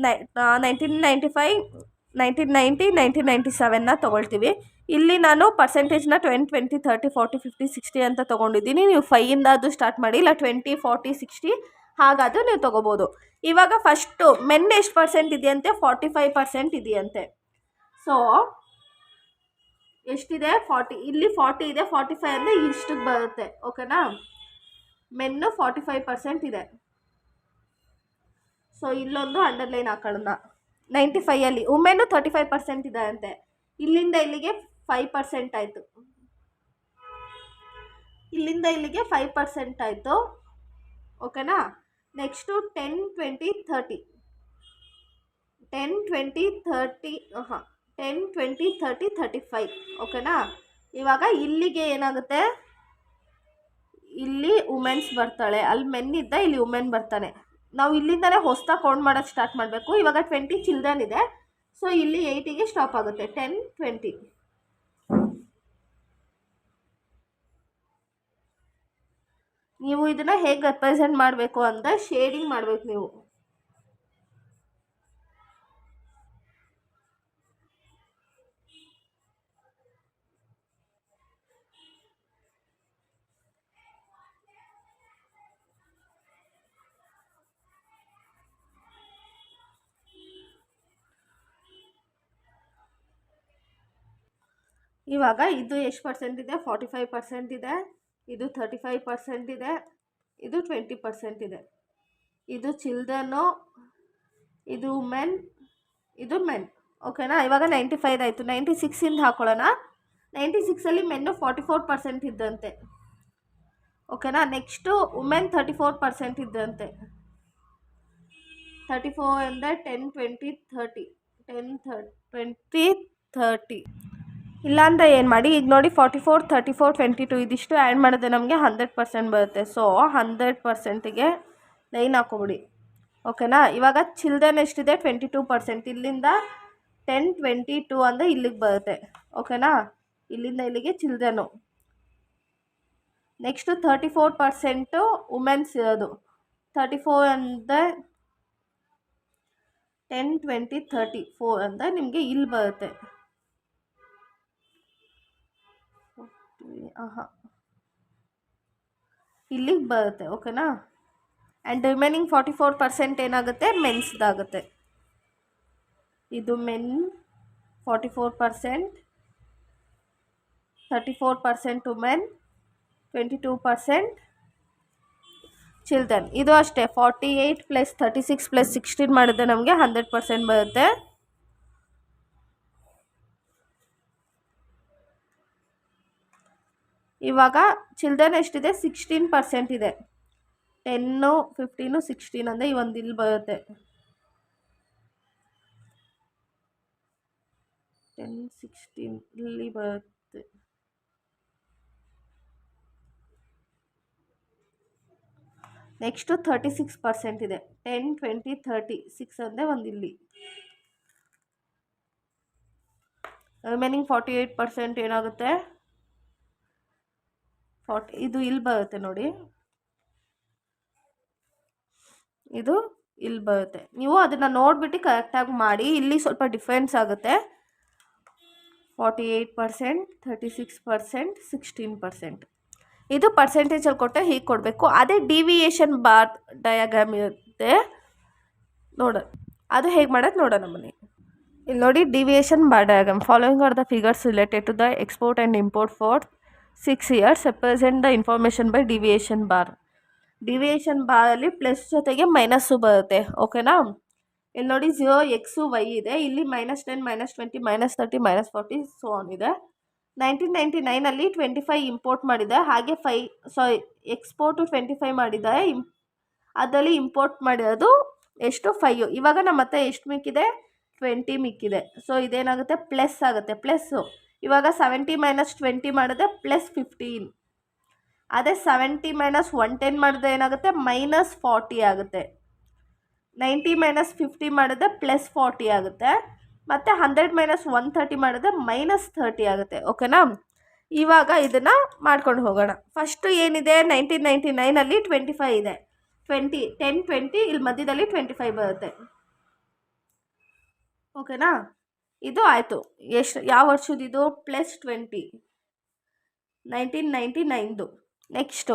1995 1990 1997ನ ತೊಗೊಳ್ತೀವಿ. ಇಲ್ಲಿ ನಾನು ಪರ್ಸೆಂಟೇಜ್ನ 20 20 30 40 50 60 ಅಂತ ತೊಗೊಂಡಿದ್ದೀನಿ. ನೀವು 5ಇಂದ ಅದು ಸ್ಟಾರ್ಟ್ ಮಾಡಿ, ಇಲ್ಲ 20 40 60 ಹಾಗಾದರೂ ನೀವು ತೊಗೋಬೋದು. ಇವಾಗ ಫಸ್ಟು ಮೆನ್ ಎಷ್ಟು ಪರ್ಸೆಂಟ್ ಇದೆಯಂತೆ, 45% ಇದೆಯಂತೆ. ಸೊ ಎಷ್ಟಿದೆ, 40. ಇಲ್ಲಿ 40 ಇದೆ, 45 ಅಂದರೆ ಇಷ್ಟಕ್ಕೆ ಬರುತ್ತೆ. ಓಕೆನಾ, ಮೆನ್ನು 45% ಇದೆ. ಸೊ ಇಲ್ಲೊಂದು ಅಂಡರ್ಲೈನ್ ಹಾಕೊಳ್ಳೋಣ. 95 ವುಮೆನ್ನು 35% ಇದೆ ಅಂತೆ. ಇಲ್ಲಿಂದ ಇಲ್ಲಿಗೆ 5% ಆಯಿತು. ಇಲ್ಲಿಂದ ಇಲ್ಲಿಗೆ 5% ಆಯಿತು. ಓಕೆನಾ, ನೆಕ್ಸ್ಟು 10 20 30 10 20 30 10 20 30 35. ಓಕೆನಾ, ಇವಾಗ ಇಲ್ಲಿಗೆ ಏನಾಗುತ್ತೆ, ಇಲ್ಲಿ ವುಮೆನ್ಸ್ ಬರ್ತಾಳೆ, ಅಲ್ಲಿ ಮೆನ್ ಇದ್ದ, ಇಲ್ಲಿ ವುಮೆನ್ ಬರ್ತಾನೆ. ನಾವು ಇಲ್ಲಿಂದಲೇ ಹೊಸ್ದಾಗಿ ಕೌಂಟ್ ಮಾಡೋಕ್ಕೆ ಸ್ಟಾರ್ಟ್ ಮಾಡಬೇಕು. ಇವಾಗ 20 ಚಿಲ್ಡ್ರನ್ ಇದೆ, ಸೊ ಇಲ್ಲಿ 8ಗೆ ಸ್ಟಾಪ್ ಆಗುತ್ತೆ. 10 20. ನೀವು ಇದನ್ನು ಹೇಗೆ ರೆಪ್ರೆಸೆಂಟ್ ಮಾಡಬೇಕು ಅಂತ ಶೇಡಿಂಗ್ ಮಾಡಬೇಕು ನೀವು. ಇವಾಗ ಇದು ಎಷ್ಟು ಪರ್ಸೆಂಟ್ ಇದೆ, 45% ಇದೆ. ಇದು 35% ಇದೆ. ಇದು 20% ಇದೆ. ಇದು ಚಿಲ್ಡ್ರನ್ನು, ಇದು ವುಮೆನ್, ಇದು ಮೆನ್. ಓಕೆನಾ, ಇವಾಗ 95 ಆಯಿತು. 96ಇಂದ ಹಾಕೊಳ್ಳೋಣ. 96ಅಲ್ಲಿ ಮೆನ್ನು 44% ಇದ್ದಂತೆ. ಓಕೆನಾ, ನೆಕ್ಸ್ಟು ವುಮೆನ್ 34% ಇದ್ದಂತೆ. 34 ಅಂದರೆ 10 20 30 10 20 30. ಇಲ್ಲಾಂದರೆ ಏನು ಮಾಡಿ, ಈಗ ನೋಡಿ 44 34 22 ಇದಿಷ್ಟು ಆ್ಯಡ್ ಮಾಡಿದ್ರೆ ನಮಗೆ 100% ಬರುತ್ತೆ. ಸೊ 100%ಗೆ ಲೈನ್ ಹಾಕೋಬಿಡಿ. ಓಕೆನಾ, ಇವಾಗ ಚಿಲ್ಡ್ರನ್ ಎಷ್ಟಿದೆ, 22%. ಇಲ್ಲಿಂದ 10 22 ಅಂದರೆ ಇಲ್ಲಿಗೆ ಬರುತ್ತೆ. ಓಕೆನಾ, ಇಲ್ಲಿಂದ ಇಲ್ಲಿಗೆ ಚಿಲ್ಡ್ರನು. ನೆಕ್ಸ್ಟು 34% ವುಮೆನ್ಸ್ ಇರೋದು. 34 ಅಂದರೆ 10 20 34 ಅಂದರೆ ನಿಮಗೆ ಇಲ್ಲಿ ಬರುತ್ತೆ. ಇಲ್ಲಿಗೆ ಬರುತ್ತೆ. ಓಕೆನಾ, ಆ್ಯಂಡ್ ರಿಮೈನಿಂಗ್ 44% ಏನಾಗುತ್ತೆ, ಮೆನ್ಸ್ದಾಗುತ್ತೆ. ಇದು ಮೆನ್ 44%, 34% ವುಮೆನ್, 22% ಚಿಲ್ಡ್ರನ್. ಇದು ಅಷ್ಟೇ, 48 + 36 + 16 ಮಾಡಿದ್ರೆ ನಮಗೆ 100% ಬರುತ್ತೆ. ಇವಾಗ ಚಿಲ್ಡ್ರನ್ ಎಷ್ಟಿದೆ, 16% ಇದೆ. 10 15 16 ಅಂದರೆ ಈ ಒಂದು ಇಲ್ಲಿ ಬರುತ್ತೆ. 10 16 ಇಲ್ಲಿ ಬರುತ್ತೆ. ನೆಕ್ಸ್ಟು 36% ಇದೆ. 10 20 30 6 ಅಂದರೆ ಒಂದು ಇಲ್ಲಿ. ರಿಮೈನಿಂಗ್ 48% ಏನಾಗುತ್ತೆ, 40 ಇದು ಇಲ್ಲಿ ಬರುತ್ತೆ ನೋಡಿ, ಇದು ಇಲ್ಲಿ ಬರುತ್ತೆ. ನೀವು ಅದನ್ನು ನೋಡಿಬಿಟ್ಟು ಕರೆಕ್ಟಾಗಿ ಮಾಡಿ. ಇಲ್ಲಿ ಸ್ವಲ್ಪ ಡಿಫ್ರೆನ್ಸ್ ಆಗುತ್ತೆ. 48% 36% 16%. ಇದು ಪರ್ಸೆಂಟೇಜಲ್ಲಿ ಕೊಟ್ಟರೆ ಹೀಗೆ ಕೊಡಬೇಕು. ಅದೇ ಡಿವಿಯೇಷನ್ ಬಾರ್ ಡಯಾಗ್ರಾಮ್ ಇರುತ್ತೆ ನೋಡ, ಅದು ಹೇಗೆ ಮಾಡೋದು ನೋಡೋಣ ಬನ್ನಿ. ಇಲ್ಲಿ ನೋಡಿ, deviation bar diagram. Following are the figures related to the export and import for 6 years. Represent the information by deviation bar. Deviation ಬಾರಲ್ಲಿ ಪ್ಲಸ್ ಜೊತೆಗೆ ಮೈನಸ್ಸು ಬರುತ್ತೆ. ಓಕೆನಾ, ಇಲ್ಲಿ ನೋಡಿ 0 x y ಇದೆ. ಇಲ್ಲಿ -10 -20 -30 -40 ಸೊ ಆನ್ ಇದೆ. 1999ಅಲ್ಲಿ 25 ಇಂಪೋರ್ಟ್ ಮಾಡಿದೆ, ಹಾಗೆ ಎಕ್ಸ್ಪೋರ್ಟು 25 ಮಾಡಿದ್ದಾರೆ. ಅದರಲ್ಲಿ ಇಂಪೋರ್ಟ್ ಮಾಡಿರೋದು ಎಷ್ಟು, 5. ಇವಾಗ ನಮ್ಮ ಹತ್ರ ಎಷ್ಟು ಮಿಕ್ಕಿದೆ, 20 ಮಿಕ್ಕಿದೆ. ಸೊ ಇದೇನಾಗುತ್ತೆ, ಪ್ಲಸ್ ಆಗುತ್ತೆ. ಪ್ಲಸ್ಸು ಇವಾಗ 70 - 20 ಮಾಡಿದ್ರೆ +15. ಅದೇ 70 ಮೈನಸ್ 110 ಮಾಡಿದ್ರೆ ಏನಾಗುತ್ತೆ -40 ಆಗುತ್ತೆ. 90 ಮೈನಸ್ 50 ಮಾಡಿದ್ರೆ +40 ಆಗುತ್ತೆ. ಮತ್ತು 100 ಮೈನಸ್ 130 ಮಾಡಿದ್ರೆ -30 ಆಗುತ್ತೆ. ಓಕೆನಾ? ಇವಾಗ ಇದನ್ನು ಮಾಡ್ಕೊಂಡು ಹೋಗೋಣ. ಫಸ್ಟು ಏನಿದೆ 1999ಅಲ್ಲಿ 25 ಇದೆ. 10 20 ಇಲ್ಲಿ ಮಧ್ಯದಲ್ಲಿ 25 ಬರುತ್ತೆ. ಓಕೆನಾ? ಇದು ಆಯಿತು. ಎಷ್ಟು ಯಾವ ವರ್ಷದಿದು? +20 1999ದು. ನೆಕ್ಸ್ಟು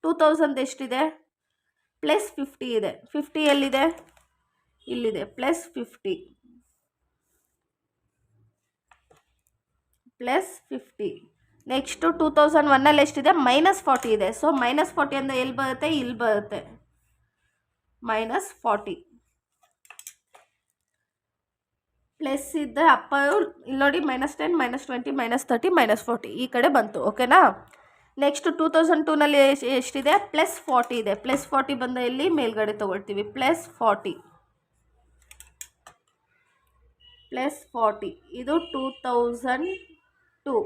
2000 ಎಷ್ಟಿದೆ? +50 ಇದೆ. 50 ಎಲ್ಲಿದೆ? ಇಲ್ಲಿದೆ. +50 +50. ನೆಕ್ಸ್ಟು 2001ಅಲ್ಲಿ ಎಷ್ಟಿದೆ? -40 ಇದೆ. ಸೊ -40 ಅಂದರೆ ಎಲ್ಲಿ ಬರುತ್ತೆ? ಇಲ್ಲಿ ಬರುತ್ತೆ. -40 ಪ್ಲಸ್ ಇದ್ದ ಅಪ್ಪ ಇಲ್ಲಿ ನೋಡಿ -10 -20 -30 -40 ಈ ಕಡೆ ಬಂತು. ಓಕೆನಾ? ನೆಕ್ಸ್ಟ್ 2002ನಲ್ಲಿ ಎಷ್ಟಿದೆ? +40 ಇದೆ. +40 ಬಂದ ಇಲ್ಲಿ ಮೇಲ್ಗಡೆ ತೊಗೊಳ್ತೀವಿ. +40 ಇದು 2002,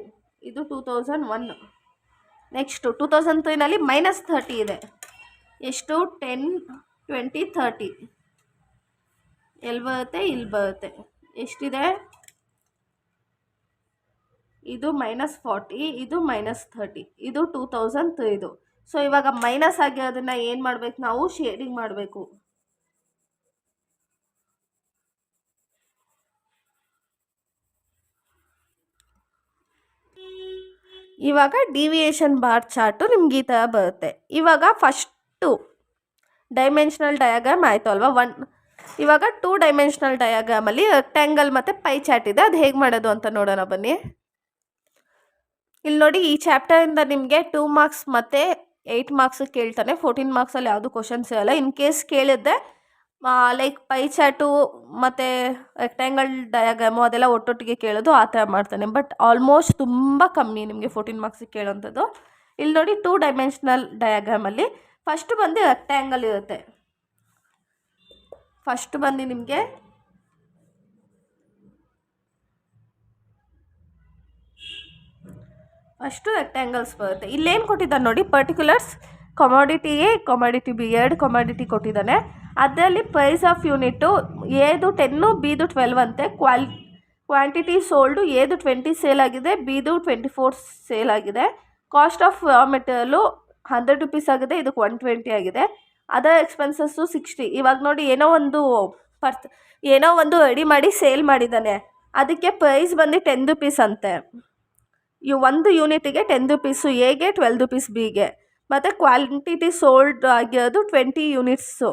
ಇದು 2001. ನೆಕ್ಸ್ಟು 2003ನಲ್ಲಿ -30 ಇದೆ. ಎಷ್ಟು? 10 20 30 ಎಲ್ಲಿ ಬರುತ್ತೆ? ಇಲ್ಲಿ ಬರುತ್ತೆ. ಎಷ್ಟಿದೆ? ಇದು -40, ಇದು -30, ಇದು 2003. ಸೊ ಇವಾಗ ಮೈನಸ್ ಆಗಿ ಅದನ್ನು ಏನು ಮಾಡಬೇಕು ನಾವು? ಶೇಡಿಂಗ್ ಮಾಡಬೇಕು. ಇವಾಗ ಡಿವಿಯೇಷನ್ ಬಾರ್ ಚಾರ್ಟು ನಿಮ್ಗೆ ಈ ಥರ ಬರುತ್ತೆ. ಇವಾಗ ಫಸ್ಟು ಡೈಮೆನ್ಷನಲ್ ಡಯಾಗ್ರಾಮ್ ಆಯಿತು ಅಲ್ವಾ? ಇವಾಗ 2 ಡೈಮೆನ್ಷನಲ್ ಡಯಾಗ್ರಾಮಲ್ಲಿ ರೆಕ್ಟ್ಯಾಂಗಲ್ ಮತ್ತು ಪೈ ಚಾರ್ಟ್ ಇದೆ. ಅದು ಹೇಗೆ ಮಾಡೋದು ಅಂತ ನೋಡೋಣ ಬನ್ನಿ. ಇಲ್ಲಿ ನೋಡಿ, ಈ ಚಾಪ್ಟರಿಂದ ನಿಮಗೆ 2 ಮಾರ್ಕ್ಸ್ ಮತ್ತು 8 ಮಾರ್ಕ್ಸ್ ಕೇಳ್ತಾನೆ. 14 ಮಾರ್ಕ್ಸಲ್ಲಿ ಯಾವುದು ಕ್ವಶನ್ಸ್ ಇರಲ್ಲ. ಇನ್ ಕೇಸ್ ಕೇಳಿದ್ರೆ ಲೈಕ್ ಪೈ ಚಾರ್ಟು ಮತ್ತು ರೆಕ್ಟ್ಯಾಂಗಲ್ ಡಯಾಗ್ರಾಮು ಅದೆಲ್ಲ ಒಟ್ಟೊಟ್ಟಿಗೆ ಕೇಳೋದು, ಆ ಥರ ಮಾಡ್ತಾನೆ. ಬಟ್ ಆಲ್ಮೋಸ್ಟ್ ತುಂಬ ಕಮ್ಮಿ ನಿಮಗೆ 14 ಮಾರ್ಕ್ಸಿಗೆ ಕೇಳೋಂಥದ್ದು. ಇಲ್ಲಿ ನೋಡಿ, 2 ಡೈಮೆನ್ಷನಲ್ ಡಯಾಗ್ರಾಮಲ್ಲಿ ಫಸ್ಟ್ ಬಂದು ರೆಕ್ಟ್ಯಾಂಗಲ್ ಇರುತ್ತೆ. ಫಸ್ಟ್ ಬಂದು ನಿಮಗೆ ಫಸ್ಟು ರೆಕ್ಟ್ಯಾಂಗಲ್ಸ್ ಬರುತ್ತೆ. ಇಲ್ಲೇನು ಕೊಟ್ಟಿದ್ದಾನೆ ನೋಡಿ, particulars commodity A, commodity B 2 commodity ಕೊಟ್ಟಿದ್ದಾನೆ. ಅದರಲ್ಲಿ ಪ್ರೈಸ್ ಆಫ್ ಯೂನಿಟು ಎದು 10, ಬಿದು 12 ಅಂತೆ. ಕ್ವಾಂಟಿಟಿ ಸೋಲ್ಡು ಎದು 20 ಸೇಲ್ ಆಗಿದೆ, ಬಿದು 24 ಸೇಲ್ ಆಗಿದೆ. Cost of raw material 100 rupees ಆಗಿದೆ, ಇದಕ್ಕೆ 120 ಆಗಿದೆ. Other expenses 60. ಇವಾಗ ನೋಡಿ, ಏನೋ ಒಂದು ರೆಡಿ ಮಾಡಿ ಸೇಲ್ ಮಾಡಿದ್ದಾನೆ, ಅದಕ್ಕೆ ಪ್ರೈಸ್ ಬಂದು 10 ರೂಪೀಸ್ ಅಂತೆ. ಒಂದು ಯೂನಿಟಿಗೆ 10 ರೂಪೀಸು ಎಗೆ, 12 ರೂಪೀಸ್ ಬಿಗೆ. ಮತ್ತು ಕ್ವಾಂಟಿಟಿ ಸೋಲ್ಡ್ ಆಗಿರೋದು 20 ಯೂನಿಟ್ಸು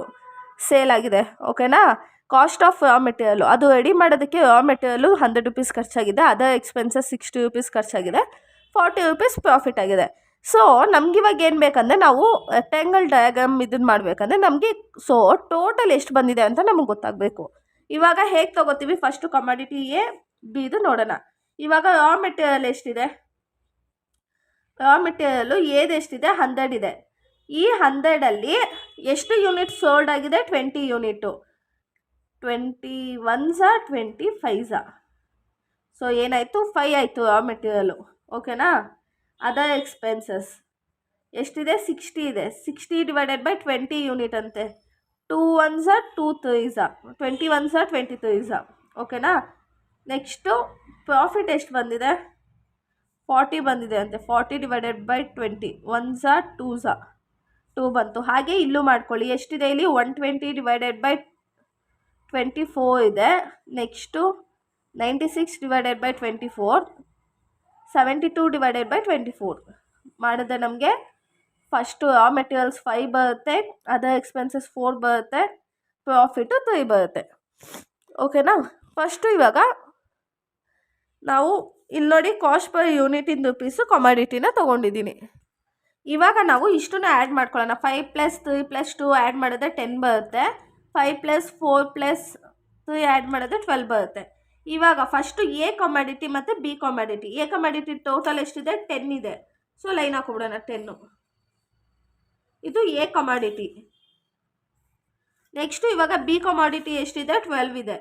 ಸೇಲ್ ಆಗಿದೆ. ಓಕೆನಾ? ಕಾಸ್ಟ್ ಆಫ್ ರಾ ಮೆಟೀರಿಯಲು, ಅದು ರೆಡಿ ಮಾಡೋದಕ್ಕೆ ರಾ ಮೆಟೀರಿಯಲು 100 ರೂಪೀಸ್ ಖರ್ಚಾಗಿದೆ. ಅದರ್ ಎಕ್ಸ್ಪೆನ್ಸಸ್ 60 ರೂಪೀಸ್ ಖರ್ಚಾಗಿದೆ. 40 ರೂಪೀಸ್ ಪ್ರಾಫಿಟ್ ಆಗಿದೆ. ಸೊ ನಮಗಿವಾಗ ಏನು ಬೇಕಂದರೆ, ನಾವು ರೆಕ್ಟ್ಯಾಂಗಲ್ ಡಯಾಗ್ರಾಮ್ ಇದನ್ನು ಮಾಡಬೇಕಂದ್ರೆ ನಮಗೆ ಟೋಟಲ್ ಎಷ್ಟು ಬಂದಿದೆ ಅಂತ ನಮಗೆ ಗೊತ್ತಾಗಬೇಕು. ಇವಾಗ ಹೇಗೆ ತೊಗೋತೀವಿ? ಫಸ್ಟು ಕಮಾಡಿಟಿ ಎ, ಬಿದು ನೋಡೋಣ. ಇವಾಗ ರಾ ಮೆಟೀರಿಯಲ್ ಎಷ್ಟಿದೆ? ರಾ ಮೆಟೀರಿಯಲ್ಲು ಏದು ಎಷ್ಟಿದೆ? 100 ಇದೆ. ಈ 100ಅಲ್ಲಿ ಎಷ್ಟು ಯೂನಿಟ್ ಸೋಲ್ಡ್ ಆಗಿದೆ? 20 ಯೂನಿಟು. 21 25. ಸೊ ಏನಾಯಿತು? 5 ಆಯಿತು ರಾ ಮೆಟೀರಿಯಲು. ಓಕೆನಾ? ಅದರ್ ಎಕ್ಸ್ಪೆನ್ಸಸ್ ಎಷ್ಟಿದೆ? 60 ಇದೆ. 60 ಡಿವೈಡೆಡ್ ಬೈ 20 ಯೂನಿಟ್ ಅಂತೆ. 2 1s 2 3s 21s 23s. ಓಕೆನಾ? ನೆಕ್ಸ್ಟು ಪ್ರಾಫಿಟ್ ಎಷ್ಟು ಬಂದಿದೆ? 40 ಬಂದಿದೆ ಅಂತೆ. 40 ಡಿವೈಡೆಡ್ ಬೈ 20 1s 2s 2 ಬಂತು. ಹಾಗೆ ಇಲ್ಲೂ ಮಾಡ್ಕೊಳ್ಳಿ. ಎಷ್ಟಿದೆ ಇಲ್ಲಿ? 120 ಡಿವೈಡೆಡ್ ಬೈ 24 ಇದೆ. Next 96 divided by 24, 72 divided by 24 ಮಾಡಿದ್ರೆ ನಮಗೆ ಫಸ್ಟು ರಾ ಮೆಟೀರಿಯಲ್ಸ್ 5 ಬರುತ್ತೆ, ಅದರ್ ಎಕ್ಸ್ಪೆನ್ಸಸ್ 4 ಬರುತ್ತೆ, ಪ್ರಾಫಿಟು 3 ಬರುತ್ತೆ. ಓಕೆನಾ? ಫಸ್ಟು ಇವಾಗ ನಾವು ಇಲ್ಲಿ ನೋಡಿ, cost per unit in rupees ಕಮಾಡಿಟಿನ ತೊಗೊಂಡಿದ್ದೀನಿ. ಇವಾಗ ನಾವು ಇಷ್ಟನ್ನು ಆ್ಯಡ್ ಮಾಡ್ಕೊಳ್ಳೋಣ. 5 + 3 + 2 ಆ್ಯಡ್ ಮಾಡಿದ್ರೆ 10 ಬರುತ್ತೆ. 5 + 4 + 3 ಆ್ಯಡ್ ಮಾಡಿದ್ರೆ 12 ಬರುತ್ತೆ. ಇವಾಗ ಫಸ್ಟು ಎ ಕಮಾಡಿಟಿ ಮತ್ತು B commodity. A commodity total ಎಷ್ಟಿದೆ? 10 ಇದೆ. ಸೊ ಲೈನ್ ಹಾಕೊಬಿಡೋಣ 10. ಇದು ಎ ಕಮಾಡಿಟಿ. ನೆಕ್ಸ್ಟು ಇವಾಗ ಬಿ ಕಮಾಡಿಟಿ ಎಷ್ಟಿದೆ? 12 ಇದೆ.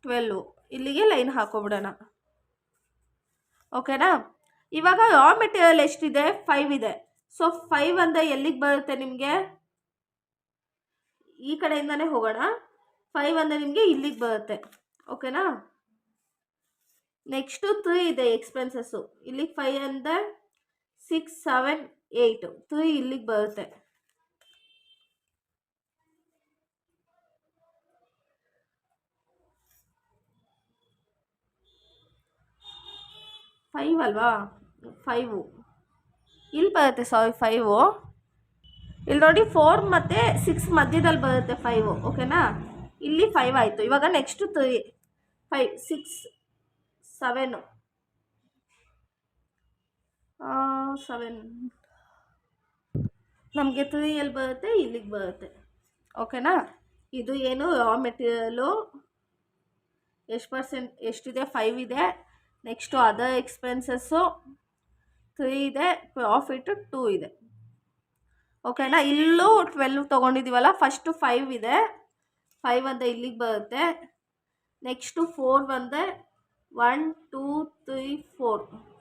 12 ಇಲ್ಲಿಗೆ ಲೈನ್ ಹಾಕೊಬಿಡೋಣ. ಓಕೆನಾ? ಇವಾಗ ರಾ ಮೆಟೀರಿಯಲ್ ಎಷ್ಟಿದೆ 5 ಇದೆ. ಸೊ 5 ಅಂದರೆ ಎಲ್ಲಿಗೆ ಬರುತ್ತೆ ನಿಮಗೆ, ಈ ಕಡೆಯಿಂದನೇ ಹೋಗೋಣ. 5 ಅಂದರೆ ನಿಮಗೆ ಇಲ್ಲಿಗೆ ಬರುತ್ತೆ. ಓಕೆನಾ. ನೆಕ್ಸ್ಟು 3 ಇದೆ ಎಕ್ಸ್ಪೆನ್ಸಸ್ಸು. ಇಲ್ಲಿಗೆ 5 ಅಂದರೆ 6 7 8 3 ಇಲ್ಲಿಗೆ ಬರುತ್ತೆ. ಫೈವ್ ಅಲ್ವಾ, 5 ಇಲ್ಲಿ ಬರುತ್ತೆ. 5 ಇಲ್ಲಿ ನೋಡಿ 4 ಮತ್ತು 6 ಮಧ್ಯದಲ್ಲಿ ಬರುತ್ತೆ 5. ಓಕೆನಾ. ಇಲ್ಲಿ 5 ಆಯಿತು. ಇವಾಗ ನೆಕ್ಸ್ಟು 3 5 6 7 ನಮಗೆ 3 ಎಲ್ಲಿ ಬರುತ್ತೆ, ಇಲ್ಲಿಗೆ ಬರುತ್ತೆ. ಓಕೆನಾ. ಇದು ಏನು ರಾ ಮೆಟೀರಿಯಲು ಎಷ್ಟಿದೆ 5 ಇದೆ. ನೆಕ್ಸ್ಟು ಅದರ್ ಎಕ್ಸ್ಪೆನ್ಸಸ್ಸು 3 ಇದೆ, ಪ್ರಾಫಿಟ್ 2 ಇದೆ. ಓಕೆನಾ. ಇಲ್ಲೂ 12 ತೊಗೊಂಡಿದ್ದೀವಲ್ಲ, ಫಸ್ಟು 5 ಇದೆ. 5 ಅಂದರೆ ಇಲ್ಲಿಗೆ ಬರುತ್ತೆ. ನೆಕ್ಸ್ಟು 4 ಬಂದರೆ 1 2 3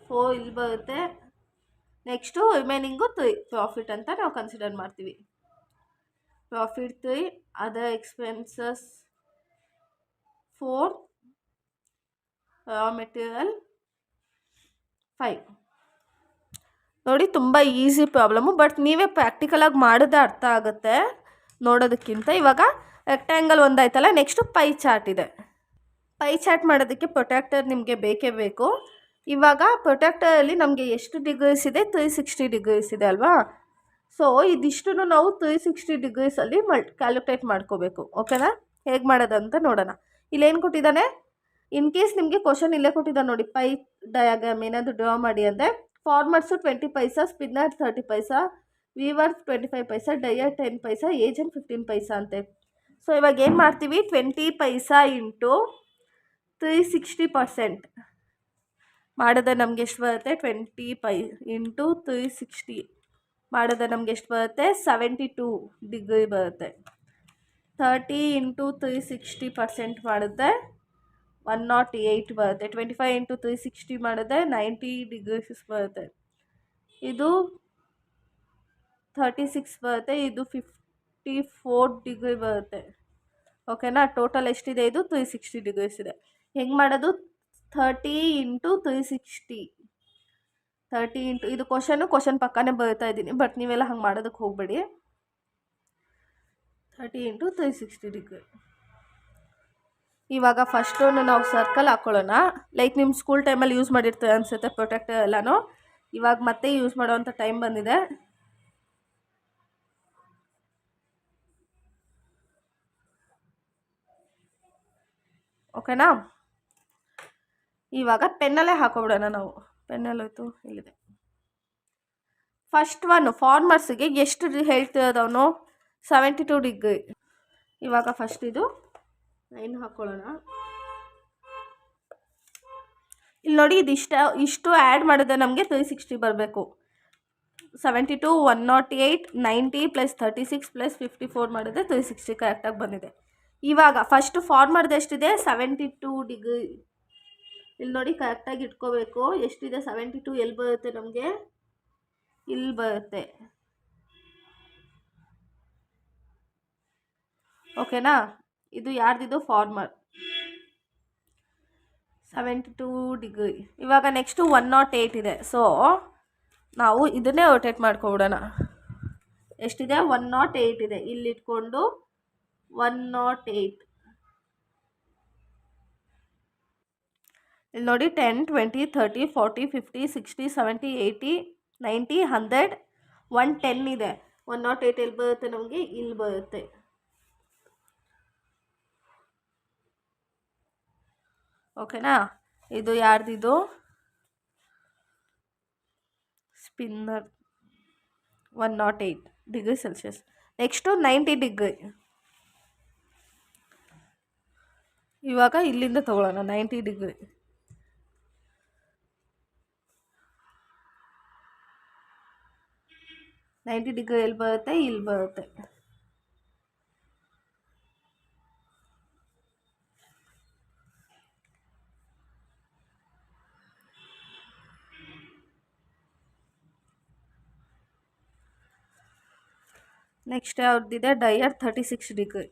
4 ಇಲ್ಲಿ ಬರುತ್ತೆ. ನೆಕ್ಸ್ಟು ರಿಮೈನಿಂಗು 3 ಪ್ರಾಫಿಟ್ ಅಂತ ನಾವು ಕನ್ಸಿಡರ್ ಮಾಡ್ತೀವಿ. Profit 3, other expenses 4, raw material 5. ನೋಡಿ, ತುಂಬ ಈಸಿ ಪ್ರಾಬ್ಲಮ್ಮು, ಬಟ್ ನೀವೇ ಪ್ರಾಕ್ಟಿಕಲಾಗಿ ಮಾಡಿದ್ರೆ ಅರ್ಥ ಆಗುತ್ತೆ ನೋಡೋದಕ್ಕಿಂತ. ಇವಾಗ ರೆಕ್ಟ್ಯಾಂಗಲ್ ಒಂದಾಯ್ತಲ್ಲ, ನೆಕ್ಸ್ಟು ಪೈ ಚಾರ್ಟ್ ಇದೆ. ಪೈ ಚಾರ್ಟ್ ಮಾಡೋದಕ್ಕೆ ಪ್ರೊಟ್ರಾಕ್ಟರ್ ನಿಮಗೆ ಬೇಕೇ ಬೇಕು. ಇವಾಗ ಪ್ರೊಟ್ರಾಕ್ಟರಲ್ಲಿ ನಮಗೆ ಎಷ್ಟು ಡಿಗ್ರೀಸ್ ಇದೆ, 360 ಡಿಗ್ರೀಸ್ ಇದೆ ಅಲ್ವಾ. ಸೊ ಇದಿಷ್ಟು ನಾವು 360 ಡಿಗ್ರೀಸಲ್ಲಿ ಕ್ಯಾಲ್ಕುಲೇಟ್ ಮಾಡ್ಕೋಬೇಕು. ಓಕೆನಾ. ಹೇಗೆ ಮಾಡೋದಂತ ನೋಡೋಣ. ಇಲ್ಲೇನು ಕೊಟ್ಟಿದ್ದಾನೆ, ಇನ್ ಕೇಸ್ ನಿಮಗೆ ಕ್ವಶನ್ ಇಲ್ಲೇ ಕೊಟ್ಟಿದ್ದಾನೆ ನೋಡಿ, ಪೈ ಡಯಾಗ್ರಾಮ್ ಏನಾದರೂ ಡ್ರಾ ಮಾಡಿ ಅಂದರೆ ಫಾರ್ಮರ್ಸು 20 ಪೈಸಾ, ಸ್ಪಿನ್ನರ್ 30 ಪೈಸಾ, ವೀವರ್ 25 ಪೈಸಾ, ಡೈಯರ್ 10 ಪೈಸಾ, ಏಜೆಂಟ್ 15 ಪೈಸಾ ಅಂತೆ. ಸೊ ಇವಾಗ ಏನು ಮಾಡ್ತೀವಿ, 20 ಪೈಸಾ ಇಂಟು 360% ಮಾಡಿದ್ರೆ ನಮ್ಗೆ ಎಷ್ಟು ಬರುತ್ತೆ, 20 ಇಂಟು 360 ಮಾಡಿದ್ರೆ ನಮ್ಗೆ ಎಷ್ಟು ಬರುತ್ತೆ, 72 ಡಿಗ್ರಿ ಬರುತ್ತೆ. 30 ಇಂಟು 360% ಮಾಡಿದ್ರೆ 108 ಬರುತ್ತೆ. 25 ಇಂಟು 360 ಮಾಡಿದ್ರೆ 90 ಡಿಗ್ರೀಸ್ ಬರುತ್ತೆ. ಇದು 36 ಬರುತ್ತೆ. ಇದು 54 ಡಿಗ್ರಿ ಬರುತ್ತೆ. ಓಕೆನಾ. ಟೋಟಲ್ ಎಷ್ಟಿದೆ, ಇದು 360 ಡಿಗ್ರೀಸ್ ಇದೆ. ಹೆಂಗೆ ಮಾಡೋದು, 30 ಇಂಟು 360 30 ಇಂಟು ಇದು ಕ್ವಶನ್ ಪಕ್ಕನೇ ಬರ್ತಾ ಇದ್ದೀನಿ, ಬಟ್ ನೀವೆಲ್ಲ ಹಂಗೆ ಮಾಡೋದಕ್ಕೆ ಹೋಗಬೇಡಿ. 30 ಇಂಟು 360 ಡಿಗ್ರಿ. ಇವಾಗ ಫಸ್ಟು ನಾವು ಸರ್ಕಲ್ ಹಾಕ್ಕೊಳ್ಳೋಣ. ಲೈಕ್ ನಿಮ್ಮ ಸ್ಕೂಲ್ ಟೈಮಲ್ಲಿ ಯೂಸ್ ಮಾಡಿರ್ತಾರೆ ಅನಿಸುತ್ತೆ ಪ್ರೊಟೆಕ್ಟರ್ ಎಲ್ಲನೂ. ಇವಾಗ ಮತ್ತೆ ಯೂಸ್ ಮಾಡೋವಂಥ ಟೈಮ್ ಬಂದಿದೆ. ಓಕೆನಾ. ಇವಾಗ ಪೆನ್ನಲ್ಲೇ ಹಾಕೋಬಿಡೋಣ ನಾವು. ಪೆನ್ನಲ್ಲೋಯ್ತು, ಇಲ್ಲಿದೆ. ಫಸ್ಟ್ ಒನ್ ಫಾರ್ಮರ್ಸಿಗೆ ಎಷ್ಟು ಹೇಳ್ತಿರೋದವನು, 72 ಡಿಗ್ರಿ. ಇವಾಗ ಫಸ್ಟ್ ಇದು 9 ಹಾಕ್ಕೊಳ್ಳೋಣ. ಇಲ್ಲಿ ನೋಡಿ, ಇಷ್ಟು ಆ್ಯಡ್ ಮಾಡಿದ್ರೆ ನಮಗೆ 360 ಬರಬೇಕು. 72 108 90 + 36 + 54 ಮಾಡಿದ್ರೆ 360 ಕರೆಕ್ಟಾಗಿ ಬಂದಿದೆ. ಇವಾಗ ಫಸ್ಟು ಫಾರ್ಮರ್ದು ಎಷ್ಟಿದೆ, 72 ಡಿಗ್ರಿ. ಇಲ್ಲಿ ನೋಡಿ ಕರೆಕ್ಟಾಗಿ ಇಟ್ಕೋಬೇಕು. ಎಷ್ಟಿದೆ 72, ಎಲ್ಲಿ ಬರುತ್ತೆ ನಮಗೆ, ಇಲ್ಲಿ ಬರುತ್ತೆ. ಓಕೆನಾ. ಇದು ಯಾರ್ದಿದು, ಫಾರ್ಮರ್ 72 ಡಿಗ್ರಿ. ಇವಾಗ ನೆಕ್ಸ್ಟು 108 ಇದೆ. ಸೊ ನಾವು ಇದನ್ನೇ ರೊಟೇಟ್ ಮಾಡ್ಕೊಬಿಡೋಣ. ಎಷ್ಟಿದೆ, 108 ಇದೆ. ಇಲ್ಲಿಟ್ಕೊಂಡು 108. ಇಲ್ಲಿ ನೋಡಿ 10 20 30 40 50 60 70 80 90 100 110 ಇದೆ. 108 ಎಲ್ಲಿ ಬರುತ್ತೆ ನಮಗೆ, ಇಲ್ಲಿ ಬರುತ್ತೆ. ಓಕೆನಾ. ಇದು ಯಾರ್ದಿದು, spinner 108 degree Celsius. Next 90 degree. ಇವಾಗ ಇಲ್ಲಿಂದ ತಗೊಳ್ಳೋಣ 90 ಡಿಗ್ರಿ. ಎಲ್ಲಿ ಬರುತ್ತೆ, ಇಲ್ಲಿ ಬರುತ್ತೆ. ನೆಕ್ಸ್ಟ್ ಯಾವ್ದಿದೆ, ಡಯರ್ 36 ಡಿಗ್ರಿ.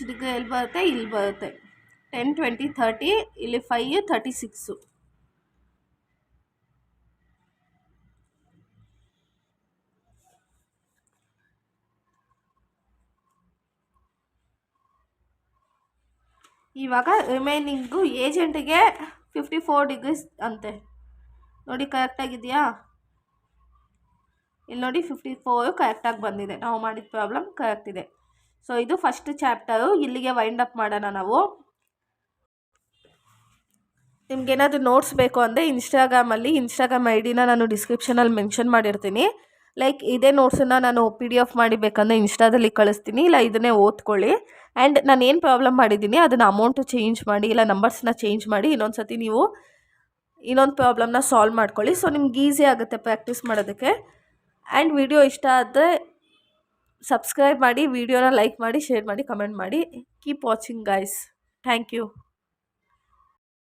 ಡಿಗ್ರಿ ಎಲ್ಲಿ ಬರುತ್ತೆ, ಇಲ್ಲಿ ಬರುತ್ತೆ. 10, 20, 30, ಇಲ್ಲಿ 5, 36. ಇವಾಗ ರಿಮೈನಿಂಗು ಏಜೆಂಟಿಗೆ 54 ಡಿಗ್ರೀಸ್ ಅಂತೆ. ನೋಡಿ ಕರೆಕ್ಟಾಗಿದೆಯಾ? ಇಲ್ಲಿ ನೋಡಿ 54 ಕರೆಕ್ಟಾಗಿ ಬಂದಿದೆ. ನಾವು ಮಾಡಿದ ಪ್ರಾಬ್ಲಮ್ ಕರೆಕ್ಟ್ ಇದೆ. ಸೊ ಇದು ಫಸ್ಟ್ ಚಾಪ್ಟರು. ಇಲ್ಲಿಗೆ ವೈಂಡ್ ಅಪ್ ಮಾಡೋಣ ನಾವು. ನಿಮ್ಗೇನಾದರೂ ನೋಟ್ಸ್ ಬೇಕು ಅಂದರೆ ಇನ್ಸ್ಟಾಗ್ರಾಮ್ ಐ ಡಿನ ನಾನು ಡಿಸ್ಕ್ರಿಪ್ಷನಲ್ಲಿ ಮೆನ್ಷನ್ ಮಾಡಿರ್ತೀನಿ. ಲೈಕ್ ಇದೇ ನೋಟ್ಸನ್ನು ನಾನು PDF ಮಾಡಿ ಬೇಕಂದರೆ ಇನ್ಸ್ಟಾದಲ್ಲಿ ಕಳಿಸ್ತೀನಿ, ಇಲ್ಲ ಇದನ್ನೇ ಓದ್ಕೊಳ್ಳಿ. ಆ್ಯಂಡ್ ನಾನು ಏನು ಪ್ರಾಬ್ಲಮ್ ಮಾಡಿದ್ದೀನಿ ಅದನ್ನು ಅಮೌಂಟು ಚೇಂಜ್ ಮಾಡಿ, ಇಲ್ಲ ನಂಬರ್ಸ್ನ ಚೇಂಜ್ ಮಾಡಿ ಇನ್ನೊಂದು ಸತಿ ನೀವು ಇನ್ನೊಂದು ಪ್ರಾಬ್ಲಮ್ನ ಸಾಲ್ವ್ ಮಾಡ್ಕೊಳ್ಳಿ. ಸೊ ನಿಮ್ಗೆ ಈಸಿ ಆಗುತ್ತೆ ಪ್ರಾಕ್ಟೀಸ್ ಮಾಡೋದಕ್ಕೆ. ಆ್ಯಂಡ್ ವಿಡಿಯೋ ಇಷ್ಟ ಆದರೆ ಸಬ್ಸ್ಕ್ರೈಬ್ ಮಾಡಿ, ವಿಡಿಯೋನ ಲೈಕ್ ಮಾಡಿ, ಶೇರ್ ಮಾಡಿ, ಕಮೆಂಟ್ ಮಾಡಿ. Keep watching guys. Thank you.